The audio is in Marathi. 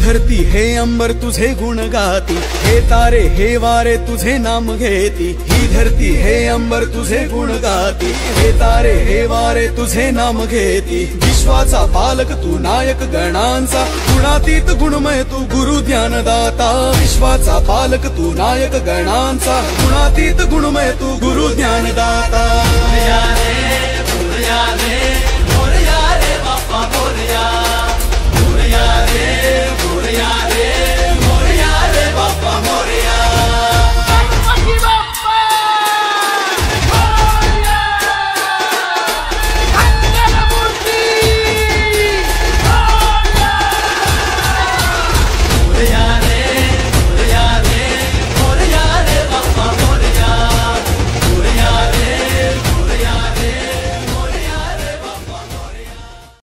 धरती हे अंबर तुझे गुण गाती, हे तारे हे वारे तुझे नाम घेती। ही धरती हे अंबर तुझे गुण गाती, हे तारे हे वारे तुझे नाम घेती। विश्वाचा पालक तू नायक गणांचा, गुणातीत गुणमय तू गुरु ज्ञानदाता। विश्वाचा पालक तू नायक गणांचा, गुणातीत गुणमय तू गुरु ज्ञानदाता।